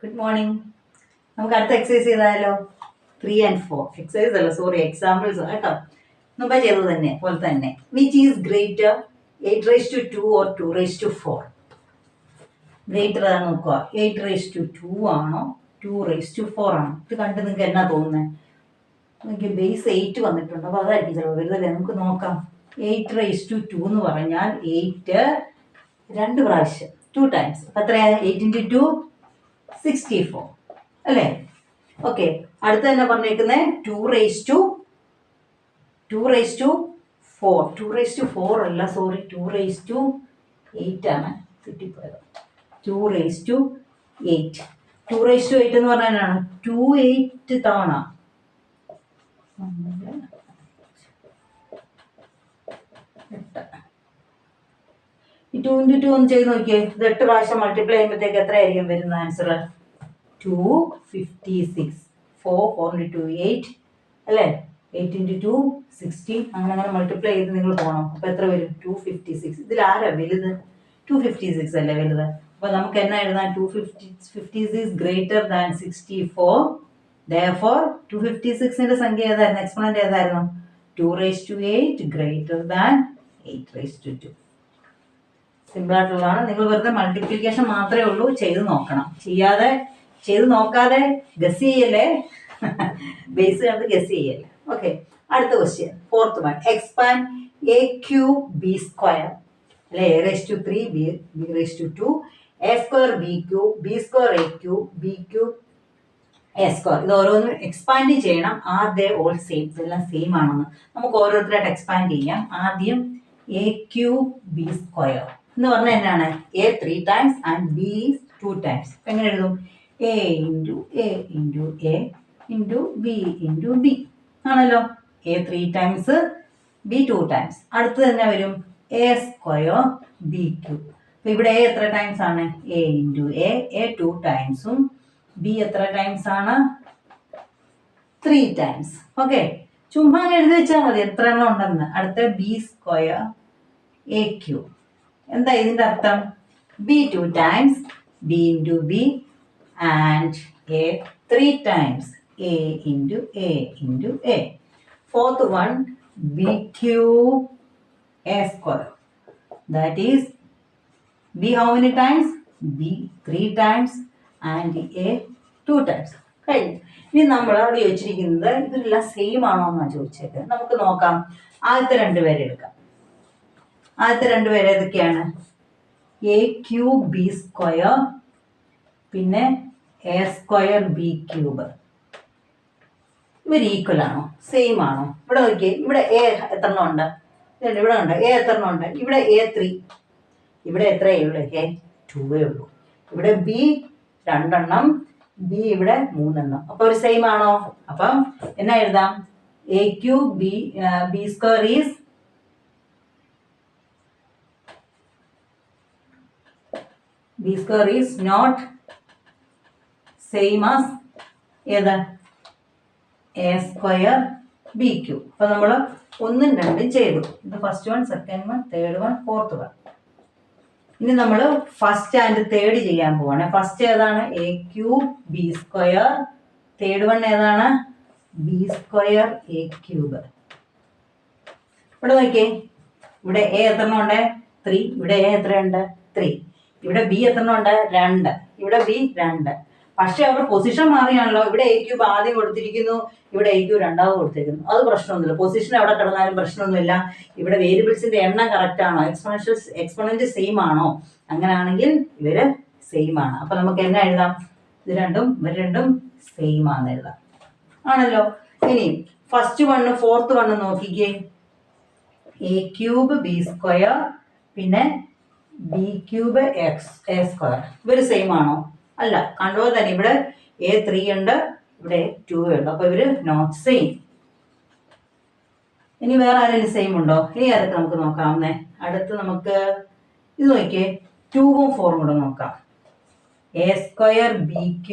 Good morning. നമുക്ക് അടുത്ത exercise ചെയ്താലോ? 3 and 4 എക്സസൈസ് അല്ല, സോറി, എക്സാമ്പിൾസ് കേട്ടോ. മുമ്പേ ചെയ്തത് തന്നെ പോലെ തന്നെ. Which is greater, 8^2 or 2^4? Greater ആണ് നോക്കുക. 8^2 ആണോ 2^4 ആണോ? ഇത് കണ്ട് നിങ്ങൾക്ക് എന്നാ തോന്നുന്നത്? എനിക്ക് ബേസ് 8 വന്നിട്ടുണ്ട്, അപ്പോൾ അതായിരിക്കും ചിലപ്പോൾ വരുന്നല്ലേ. നമുക്ക് നോക്കാം. 8^2 എന്ന് പറഞ്ഞാൽ 8 2 പ്രാവശ്യം 2 times. അപ്പം എത്രയാണ്? 8 × 2 64 അല്ലേ? ഓക്കെ, അടുത്ത തന്നെ പറഞ്ഞേക്കുന്നത് 2^4. 2^4 അല്ല, സോറി, 2^8 ആണ് കിട്ടിപ്പോയത്. 2^8. 2^8 എന്ന് പറഞ്ഞാൽ എന്നാണ്? 2 തവണ 2 × 2 ഒന്ന് ചെയ്ത് നോക്കിയേ. ഇത് 8 പ്രാവശ്യം മൾട്ടിപ്ലൈ ചെയ്യുമ്പോഴത്തേക്ക് എത്രയായിരിക്കും വരുന്ന ആൻസർ? 256. 4 × 2 8 അല്ലേ? 8 × 2 60. അങ്ങനെ മൾട്ടിപ്ലൈ ചെയ്ത് നിങ്ങൾ പോകണം. അപ്പോൾ എത്ര വരും? 256. ഇതിൽ ആരാ വലുത്? 256 അല്ലേ വലുത്. അപ്പോൾ നമുക്ക് എന്നാ എഴുതാം? 256 ഗ്രേറ്റർ ദാൻ 64. Therefore 256ന്റെ സംഖ്യ ഏതായിരുന്നു? എക്സ്പോണന്റ് ഏതായിരുന്നു? 2^8 ഗ്രേറ്റർ ദാൻ 8^2. സിമ്പിൾ ആയിട്ടുള്ളതാണ്. നിങ്ങൾ വെറുതെ മൾട്ടിപ്ലിക്കേഷൻ മാത്രമേ ഉള്ളൂ, ചെയ്ത് നോക്കണം. ചെയ്ത് നോക്കാതെ ഗസ് ചെയ്യല്ലേ. ബേസ് കണ്ട് ഗസ് ചെയ്യല്ലേ. ഓക്കെ, അടുത്ത question, 4th one. Expand a³ b² അല്ലെ? a^3 b^2 a² b³ b² a³ b³ a². ഇത് ഓരോന്നും എക്സ്പാൻഡ് ചെയ്യണം. ദേ ഓൾ സെയിം, ഇതെല്ലാം സെയിം ആണെന്ന് നമുക്ക് ഓരോരുത്തരായിട്ട് എക്സ്പാൻഡ് ചെയ്യാം. ആദ്യം a³ b² എന്ന് പറഞ്ഞാൽ എന്നാണ്? a 3 times and b 2 times. എങ്ങനെ എഴുതും? a × a × a × b × b ആണല്ലോ. a 3 times b 2 times. അടുത്ത് തന്നെ വരും a² b³. അപ്പൊ ഇവിടെ a എത്ര ടൈംസ് ആണ്? a × a 2 ടൈംസും b എത്ര ടൈംസ് ആണ്? 3 ടൈംസ്. ഓക്കെ, ചുമ്മാ എഴുതി വെച്ചാൽ മതി എത്ര എണ്ണം ഉണ്ടെന്ന്. അടുത്ത b² a³ എന്താ ഇതിന്റെ അർത്ഥം? b 2 times b × b and a 3 times a × a × a. 4th one, b³ a². That is b how many times? b 3 times and a 2 times. കഴിഞ്ഞു. ഇനി നമ്മൾ അവിടെ ചോദിച്ചിരിക്കുന്നത് ഇതെല്ലാം സെയിം ആണോ എന്നാണ് ചോദിച്ചത്. നമുക്ക് നോക്കാം. ആദ്യത്തെ 2 പേരെ എടുക്കാം. ആദ്യത്തെ 2 പേര് ഏതൊക്കെയാണ്? a³ b² പിന്നെ a² b³. ഇവർ ഈക്വൽ ആണോ? സെയിം ആണോ? ഇവിടെ നോക്കിയേ, ഇവിടെ a എത്രണ്ണം ഉണ്ട്? ഇവിടെ ഉണ്ട്. a എത്രണ്ണം ഉണ്ട്? ഇവിടെ a3. ഇവിടെ എത്രയേ ഉള്ളൂ? a2 ഉള്ളൂ. ഇവിടെ b 2 എണ്ണം, b ഇവിടെ 3 എണ്ണം. അപ്പൊ ഒരു സെയിം ആണോ? അപ്പം എന്നാ എഴുതാം? a³ b² is b² is not same as ഏത്? a² b³. അപ്പൊ നമ്മൾ 1ഉം 2ഉം ചെയ്തു. ഇത് first one, second one, third one, fourth one. ഇനി നമ്മൾ ഫസ്റ്റ് ആൻഡ് തേർഡ് ചെയ്യാൻ പോവാണ്. ഫസ്റ്റ് ഏതാണ്? a³ b². തേർഡ് വൺ ഏതാണ്? b² a³. ഇവിടെ നോക്കിയേ, ഇവിടെ a എത്രണ്ണം ഉണ്ട്? 3. ഇവിടെ a എത്രയുണ്ട്? 3. ഇവിടെ b എത്രണ്ണം ഉണ്ട്? 2. ഇവിടെ b 2. പക്ഷെ അവർ പൊസിഷൻ മാറിയാണല്ലോ. ഇവിടെ a³ ആദ്യം കൊടുത്തിരിക്കുന്നു, ഇവിടെ a³ രണ്ടാമത് കൊടുത്തിരിക്കുന്നു. അത് പ്രശ്നമൊന്നുമില്ല. പൊസിഷൻ എവിടെ കിടന്നാലും പ്രശ്നമൊന്നുമില്ല. ഇവിടെ വേരിയബിൾസിന്റെ എണ്ണം കറക്റ്റ് ആണോ? എക്സ്പോണന്റ് സെയിം ആണോ? അങ്ങനെയാണെങ്കിൽ ഇവര് സെയിം ആണ്. അപ്പൊ നമുക്ക് എന്നാ എഴുതാം? ഇത് രണ്ടും ഇവർ രണ്ടും സെയിം ആണെന്ന് എഴുതാം. ആണല്ലോ. ഇനി ഫസ്റ്റ് വണ്ണ് ഫോർത്ത് വണ്ണ് നോക്കിക്കേ. a³ b² പിന്നെ b³ a². ഇവര് സെയിം ആണോ? അല്ല. കണ്ടുപോലെ തന്നെ ഇവിടെ a3 ഉണ്ട്, ഇവിടെ 2 ഉണ്ട്. അപ്പൊ ഇവര് നോട്ട് സെയിം. ഇനി വേറെ ആരെങ്കിലും സെയിം ഉണ്ടോ? ഇനി അതൊക്കെ നമുക്ക് നോക്കാവുന്നേ. അടുത്ത് നമുക്ക് ഇത് നോക്കിയേ, 2ഉം 4ഉം കൂടെ നോക്കാം. a² b³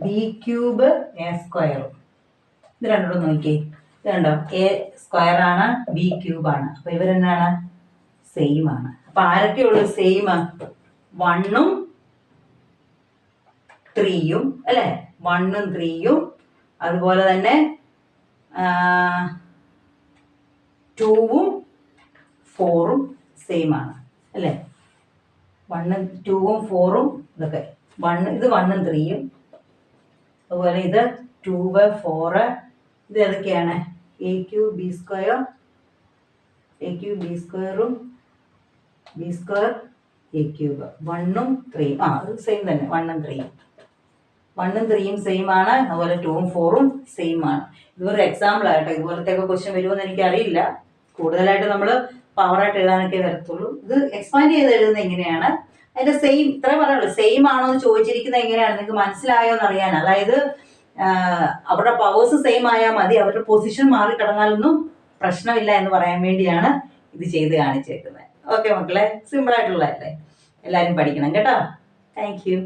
b³ a². ഇത് രണ്ടും നോക്കിയേ. ഇത് കണ്ടോ? a² ആണ്, b³ ആണ്. അപ്പൊ ഇവരെന്നാണ്? സെയിം ആണ്. അപ്പൊ ആരൊക്കെ ഉള്ളു സെയിം? 1ഉം 3യും അല്ലേ, 1ഉം 3യും അതുപോലെ തന്നെ 2ഉം 4ഉം സെയിം ആണ് അല്ലേ. 1ഉം 2ഉം 4ഉം ഇതൊക്കെ ഇത് 1ഉം 3യും അതുപോലെ ഇത് 2 4 ഇത് ഏതൊക്കെയാണ് A cube B square B സ്ക്വയറും ബി സ്ക്വയർ എ ക്യൂബ് 1ഉം 3യും അത് സെയിം തന്നെ 1ഉം 3യും 1ഉം 3യും സെയിം ആണ്. അതുപോലെ 2ഉം 4ഉം സെയിം ആണ്. ഇതൊരു എക്സാമ്പിൾ ആയിട്ടോ. ഇതുപോലത്തെയൊക്കെ ക്വസ്റ്റ്യൻ വരുമെന്ന് എനിക്കറിയില്ല. കൂടുതലായിട്ട് നമ്മൾ പവറായിട്ട് എഴുതാനൊക്കെ വരത്തുള്ളൂ. ഇത് എക്സ്പാൻഡ് ചെയ്ത് എഴുതുന്നത് എങ്ങനെയാണ്, അതിന്റെ സെയിം ഇത്രേ പറയുള്ളൂ. സെയിം ആണോ എന്ന് ചോദിച്ചിരിക്കുന്നത് എങ്ങനെയാണ് നിങ്ങൾക്ക് മനസ്സിലായോ എന്ന് അറിയാൻ. അതായത് അവരുടെ പവേഴ്സ് സെയിം ആയാൽ മതി, അവരുടെ പൊസിഷൻ മാറി കിടന്നാലൊന്നും പ്രശ്നമില്ല എന്ന് പറയാൻ വേണ്ടിയാണ് ഇത് ചെയ്ത് കാണിച്ചേക്കുന്നത്. ഓക്കെ മക്കളെ, സിമ്പിൾ ആയിട്ടുള്ളതല്ലേ, എല്ലാവരും പഠിക്കണം കേട്ടോ. Thank you.